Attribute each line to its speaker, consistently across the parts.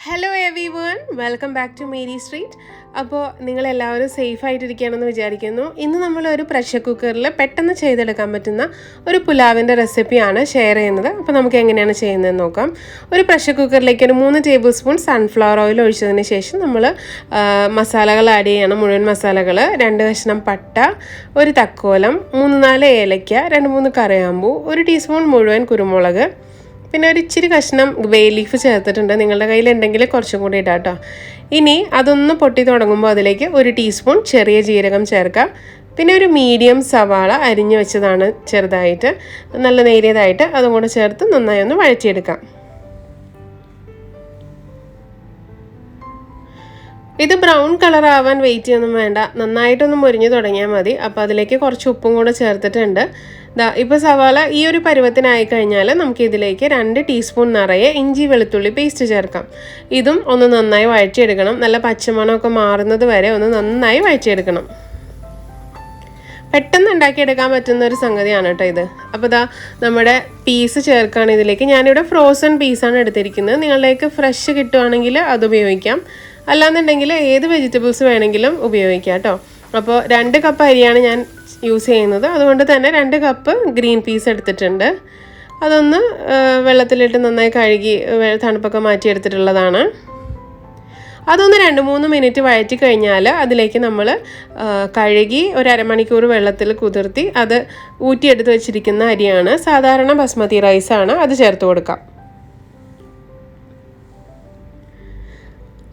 Speaker 1: Hello everyone, welcome back to Mary Street. അപ്പോൾ നിങ്ങൾ എല്ലാവരും സേഫ് ആയിട്ടിരിക്കുകയാണെന്ന് വിചാരിക്കുന്നു. ഇന്ന് നമ്മൾ ഒരു പ്രഷർ കുക്കറിൽ പെട്ടെന്ന് ചെയ്തെടുക്കാൻ പറ്റുന്ന ഒരു പുലാവിൻ്റെ റെസിപ്പിയാണ് ഷെയർ ചെയ്യുന്നത്. അപ്പോൾ നമുക്ക് എങ്ങനെയാണ് ചെയ്യുന്നതെന്ന് നോക്കാം. ഒരു പ്രഷർ കുക്കറിലേക്ക് ഒരു 3 ടേബിൾ സ്പൂൺ സൺഫ്ലവർ ഓയിൽ ഒഴിച്ചതിന് ശേഷം നമ്മൾ മസാലകൾ ആഡ് ചെയ്യണം. മുഴുവൻ മസാലകൾ 2 കഷ്ണം പട്ട, ഒരു തക്കോലം, 3-4 ഏലയ്ക്ക, 2-3 കറിയാമ്പൂ, 1 ടീസ്പൂൺ മുഴുവൻ കുരുമുളക്, പിന്നെ ഒരു ഇച്ചിരി കഷ്ണം ബേ ലീഫ് ചേർത്തിട്ടുണ്ട്. നിങ്ങളുടെ കയ്യിലുണ്ടെങ്കിൽ കുറച്ചും കൂടി ഇടാം കേട്ടോ. ഇനി അതൊന്ന് പൊട്ടി തുടങ്ങുമ്പോൾ അതിലേക്ക് 1 ടീസ്പൂൺ ചെറിയ ജീരകം ചേർക്കാം. പിന്നെ ഒരു മീഡിയം സവാള അരിഞ്ഞു വെച്ചതാണ് ചെറുതായിട്ട്, നല്ല നേരിയതായിട്ട്, അതും കൂടെ ചേർത്ത് നന്നായി ഒന്ന് വഴറ്റിയെടുക്കാം. ഇത് ബ്രൗൺ കളർ ആവാൻ വെയിറ്റ് ചെയ്യൊന്നും വേണ്ട, നന്നായിട്ടൊന്ന് മുരിഞ്ഞു തുടങ്ങിയാൽ മതി. അപ്പോൾ അതിലേക്ക് കുറച്ച് ഉപ്പും കൂടെ ചേർത്തിട്ടുണ്ട്. ഇപ്പോൾ സവാള ഈ ഒരു പരുവത്തിനായി കഴിഞ്ഞാൽ നമുക്ക് ഇതിലേക്ക് 2 ടീസ്പൂൺ നിറയെ ഇഞ്ചി വെളുത്തുള്ളി പേസ്റ്റ് ചേർക്കാം. ഇതും ഒന്ന് നന്നായി വഴറ്റിയെടുക്കണം. നല്ല പച്ചമണമൊക്കെ മാറുന്നത് വരെ ഒന്ന് നന്നായി വഴറ്റിയെടുക്കണം. പെട്ടെന്ന് ഉണ്ടാക്കിയെടുക്കാൻ പറ്റുന്ന ഒരു സംഗതിയാണ് കേട്ടോ ഇത്. അപ്പോൾ നമ്മുടെ പീസ് ചേർക്കുകയാണ് ഇതിലേക്ക്. ഞാനിവിടെ ഫ്രോസൺ പീസാണ് എടുത്തിരിക്കുന്നത്. നിങ്ങളുടെയൊക്കെ ഫ്രഷ് കിട്ടുവാണെങ്കിൽ അത് ഉപയോഗിക്കാം, അല്ലാന്നുണ്ടെങ്കിൽ ഏത് വെജിറ്റബിൾസ് വേണമെങ്കിലും ഉപയോഗിക്കാം കേട്ടോ. അപ്പോൾ 2 കപ്പ് അരിയാണ് ഞാൻ യൂസ് ചെയ്യുന്നത്, അതുകൊണ്ട് തന്നെ 2 കപ്പ് ഗ്രീൻ പീസ് എടുത്തിട്ടുണ്ട്. അതൊന്ന് വെള്ളത്തിലിട്ട് നന്നായി കഴുകി തണുപ്പൊക്കെ മാറ്റിയെടുത്തിട്ടുള്ളതാണ്. അതൊന്ന് 2-3 മിനിറ്റ് വഴറ്റി കഴിഞ്ഞാൽ അതിലേക്ക് നമ്മൾ കഴുകി ഒരു അരമണിക്കൂർ വെള്ളത്തിൽ കുതിർത്തി അത് ഊറ്റിയെടുത്ത് വെച്ചിരിക്കുന്ന അരിയാണ്. സാധാരണ ബസ്മതി റൈസാണ്, അത് ചേർത്ത് കൊടുക്കാം.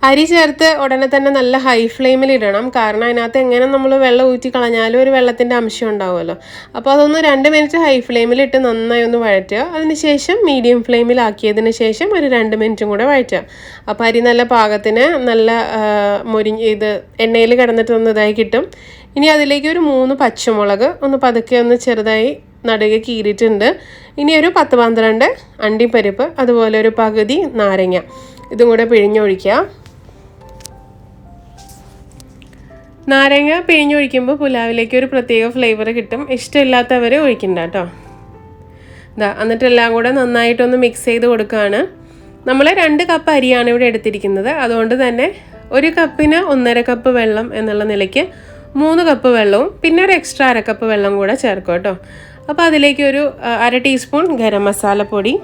Speaker 1: അരി ചേർത്ത് ഉടനെ തന്നെ നല്ല ഹൈ ഫ്ലെയിമിൽ ഇടണം, കാരണം അതിനകത്ത് എങ്ങനെ നമ്മൾ വെള്ളം ഊറ്റി കളഞ്ഞാലും ഒരു വെള്ളത്തിൻ്റെ അംശം ഉണ്ടാവുമല്ലോ. അപ്പോൾ അതൊന്ന് 2 മിനിറ്റ് ഹൈ ഫ്ലെയിമിലിട്ട് നന്നായി ഒന്ന് വഴറ്റുക. അതിനുശേഷം മീഡിയം ഫ്ലെയിമിലാക്കിയതിന് ശേഷം ഒരു 2 മിനിറ്റും കൂടെ വഴറ്റുക. അപ്പോൾ അരി നല്ല പാകത്തിന് നല്ല ഇത് എണ്ണയിൽ കിടന്നിട്ടൊന്ന് ഇതായി കിട്ടും. ഇനി അതിലേക്ക് ഒരു 3 പച്ചമുളക് ഒന്ന് പതുക്കെ ഒന്ന് ചെറുതായി നടുകെ കീറിയിട്ടുണ്ട്. ഇനി ഒരു 10-12 അണ്ടിപ്പരിപ്പ്, അതുപോലെ ഒരു പകുതി നാരങ്ങ, ഇതും കൂടെ പിഴിഞ്ഞൊഴിക്കുക. നാരങ്ങ പിഴിഞ്ഞൊഴിക്കുമ്പോൾ പുലാവിലേക്ക് ഒരു പ്രത്യേക ഫ്ലേവർ കിട്ടും. ഇഷ്ടമില്ലാത്തവർ ഒഴിക്കണ്ട കേട്ടോ. എന്നിട്ട് എല്ലാം കൂടെ നന്നായിട്ടൊന്ന് മിക്സ് ചെയ്ത് കൊടുക്കുകയാണ്. നമ്മൾ 2 കപ്പ് അരിയാണ് ഇവിടെ എടുത്തിരിക്കുന്നത്, അതുകൊണ്ട് തന്നെ 1 കപ്പിന് 1.5 കപ്പ് വെള്ളം എന്നുള്ള നിലയ്ക്ക് 3 കപ്പ് വെള്ളവും പിന്നെ ഒരു എക്സ്ട്രാ 1/2 കപ്പ് വെള്ളം കൂടെ ചേർക്കും കേട്ടോ. അപ്പോൾ അതിലേക്ക് ഒരു 1/2 ടീസ്പൂൺ ഗരം മസാലപ്പൊടി,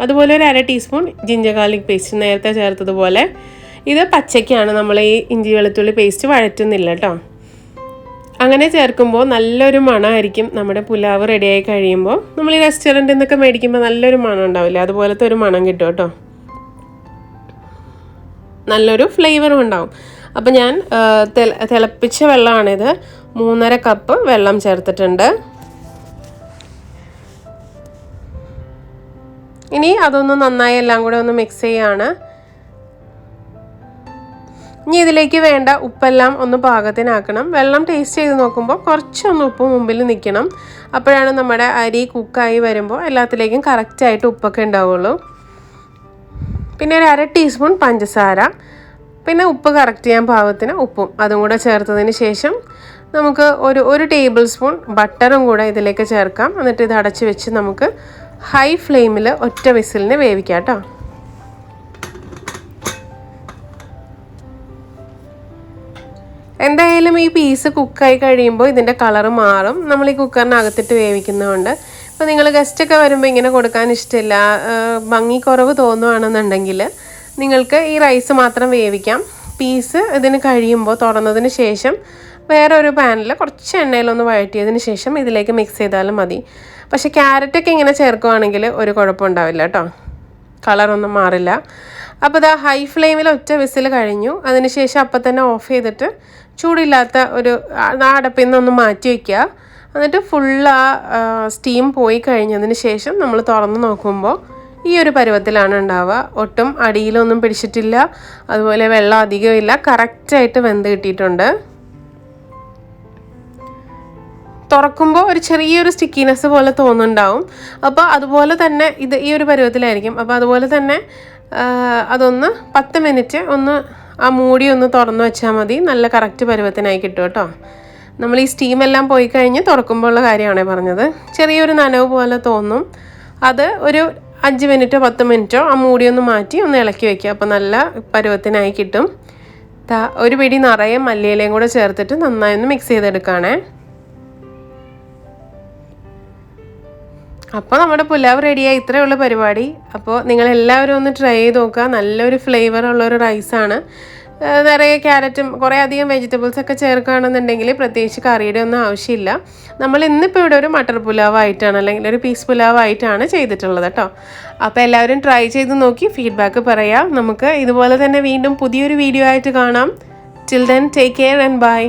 Speaker 1: അതുപോലെ ഒരു 1/2 ടീസ്പൂൺ ജിഞ്ചർ ഗാർലിക് പേസ്റ്റ് നേരത്തെ ചേർത്തതുപോലെ. ഇത് പച്ചയ്ക്കാണ്, നമ്മൾ ഈ ഇഞ്ചി വെളുത്തുള്ളി പേസ്റ്റ് വഴറ്റുന്നില്ല കേട്ടോ. അങ്ങനെ ചേർക്കുമ്പോൾ നല്ലൊരു മണമായിരിക്കും. നമ്മുടെ പുലാവ് റെഡിയായി കഴിയുമ്പോൾ നമ്മൾ ഈ റെസ്റ്റോറൻറ്റിൽ നിന്നൊക്കെ മേടിക്കുമ്പോൾ നല്ലൊരു മണം ഉണ്ടാവില്ലേ, അതുപോലത്തെ ഒരു മണം കിട്ടും കേട്ടോ. നല്ലൊരു ഫ്ലേവറും ഉണ്ടാവും. അപ്പോൾ ഞാൻ തിളപ്പിച്ച വെള്ളമാണിത്, 3.5 കപ്പ് വെള്ളം ചേർത്തിട്ടുണ്ട്. ഇനി അതൊന്ന് നന്നായി എല്ലാം കൂടെ ഒന്ന് മിക്സ് ചെയ്യാണ്. ഇനി ഇതിലേക്ക് വേണ്ട ഉപ്പെല്ലാം ഒന്ന് പാകത്തിനാക്കണം. വെള്ളം ടേസ്റ്റ് ചെയ്ത് നോക്കുമ്പോൾ കുറച്ചൊന്ന് ഉപ്പ് മുമ്പിൽ നിൽക്കണം. അപ്പോഴാണ് നമ്മുടെ അരി കുക്കായി വരുമ്പോൾ എല്ലാത്തിലേക്കും കറക്റ്റായിട്ട് ഉപ്പൊക്കെ ഉണ്ടാവുള്ളൂ. പിന്നെ ഒരു 1/2 ടീസ്പൂൺ പഞ്ചസാര, പിന്നെ ഉപ്പ് കറക്റ്റ് ചെയ്യാൻ പാകത്തിന് ഉപ്പും അതും കൂടെ ചേർത്തതിന് ശേഷം നമുക്ക് ഒരു ടേബിൾ സ്പൂൺ ബട്ടറും കൂടെ ഇതിലേക്ക് ചേർക്കാം. എന്നിട്ട് ഇത് അടച്ച് വെച്ച് നമുക്ക് ഹൈ ഫ്ലെയിമിൽ ഒറ്റ വിസിലിന് വേവിക്കാം കേട്ടോ. എന്തായാലും ഈ പീസ് കുക്കായി കഴിയുമ്പോൾ ഇതിൻ്റെ കളറ് മാറും, നമ്മൾ ഈ കുക്കറിനകത്തിട്ട് വേവിക്കുന്നതുകൊണ്ട്. ഇപ്പോൾ നിങ്ങൾ ഗസ്റ്റൊക്കെ വരുമ്പോൾ ഇങ്ങനെ കൊടുക്കാൻ ഇഷ്ടമില്ല, ഭംഗിക്കുറവ് തോന്നുകയാണെന്നുണ്ടെങ്കിൽ നിങ്ങൾക്ക് ഈ റൈസ് മാത്രം വേവിക്കാം. പീസ് ഇതിന് കഴിയുമ്പോൾ തുറന്നതിന് ശേഷം വേറെ ഒരു പാനിൽ കുറച്ച് എണ്ണയിലൊന്ന് വഴറ്റിയതിന് ശേഷം ഇതിലേക്ക് മിക്സ് ചെയ്താലും മതി. പക്ഷേ ക്യാരറ്റൊക്കെ ഇങ്ങനെ ചേർക്കുകയാണെങ്കിൽ ഒരു കുഴപ്പമുണ്ടാവില്ല കേട്ടോ, കളറൊന്നും മാറില്ല. അപ്പോൾ ഹൈ ഫ്ലെയിമിൽ ഒറ്റ വിസിൽ കഴിഞ്ഞു. അതിനുശേഷം അപ്പം തന്നെ ഓഫ് ചെയ്തിട്ട് ചൂടില്ലാത്ത ഒരു അടപ്പിൽ നിന്നൊന്ന് മാറ്റി വയ്ക്കുക. എന്നിട്ട് ഫുള്ള് സ്റ്റീം പോയി കഴിഞ്ഞതിന് ശേഷം നമ്മൾ തുറന്ന് നോക്കുമ്പോൾ ഈ ഒരു പരുവത്തിലാണ് ഉണ്ടാവുക. ഒട്ടും അടിയിലൊന്നും പിടിച്ചിട്ടില്ല, അതുപോലെ വെള്ളം അധികമില്ല, കറക്റ്റായിട്ട് വെന്ത് കിട്ടിയിട്ടുണ്ട്. തുറക്കുമ്പോൾ ഒരു ചെറിയൊരു സ്റ്റിക്കിനെസ് പോലെ തോന്നുന്നുണ്ടാവും. അപ്പോൾ അതുപോലെ തന്നെ ഇത് ഈ ഒരു പരുവത്തിലായിരിക്കും. അപ്പോൾ അതുപോലെ തന്നെ അതൊന്ന് 10 മിനിറ്റ് ഒന്ന് ആ മൂടി ഒന്ന് തുറന്ന് വെച്ചാൽ മതി. നല്ല കറക്റ്റ് പരുവത്തിനായി കിട്ടും കേട്ടോ. നമ്മൾ ഈ സ്റ്റീമെല്ലാം പോയി കഴിഞ്ഞ് തുറക്കുമ്പോൾ ഉള്ള കാര്യമാണ് പറഞ്ഞത്. ചെറിയൊരു നനവ് പോലെ തോന്നും. അത് ഒരു 5 മിനിറ്റോ 10 മിനിറ്റോ ആ മൂടിയൊന്ന് മാറ്റി ഒന്ന് ഇളക്കി വയ്ക്കുക. അപ്പോൾ നല്ല പരുവത്തിനായി കിട്ടും. ഒരു പിടി നിറയെ മല്ലിയിലയും കൂടെ ചേർത്തിട്ട് നന്നായി ഒന്ന് മിക്സ് ചെയ്തെടുക്കുകയാണേ. അപ്പോൾ നമ്മുടെ പുലാവ് റെഡിയായി. ഇത്രയേ ഉള്ളൂ പരിപാടി. അപ്പോൾ നിങ്ങളെല്ലാവരും ഒന്ന് ട്രൈ ചെയ്ത് നോക്കുക. നല്ലൊരു ഫ്ലേവറുള്ളൊരു റൈസാണ്. നിറയെ ക്യാരറ്റും കുറേ അധികം വെജിറ്റബിൾസൊക്കെ ചേർക്കുകയാണെന്നുണ്ടെങ്കിൽ പ്രത്യേകിച്ച് കറിയുടെ ഒന്നും ആവശ്യമില്ല. നമ്മൾ ഇന്നിപ്പോൾ ഇവിടെ ഒരു മട്ടർ പുലാവായിട്ടാണ് അല്ലെങ്കിൽ ഒരു പീസ് പുലാവായിട്ടാണ് ചെയ്തിട്ടുള്ളത് കേട്ടോ. അപ്പോൾ എല്ലാവരും ട്രൈ ചെയ്ത് നോക്കി ഫീഡ്ബാക്ക് പറയാം. നമുക്ക് ഇതുപോലെ തന്നെ വീണ്ടും പുതിയൊരു വീഡിയോ ആയിട്ട് കാണാം. Till then take care and by.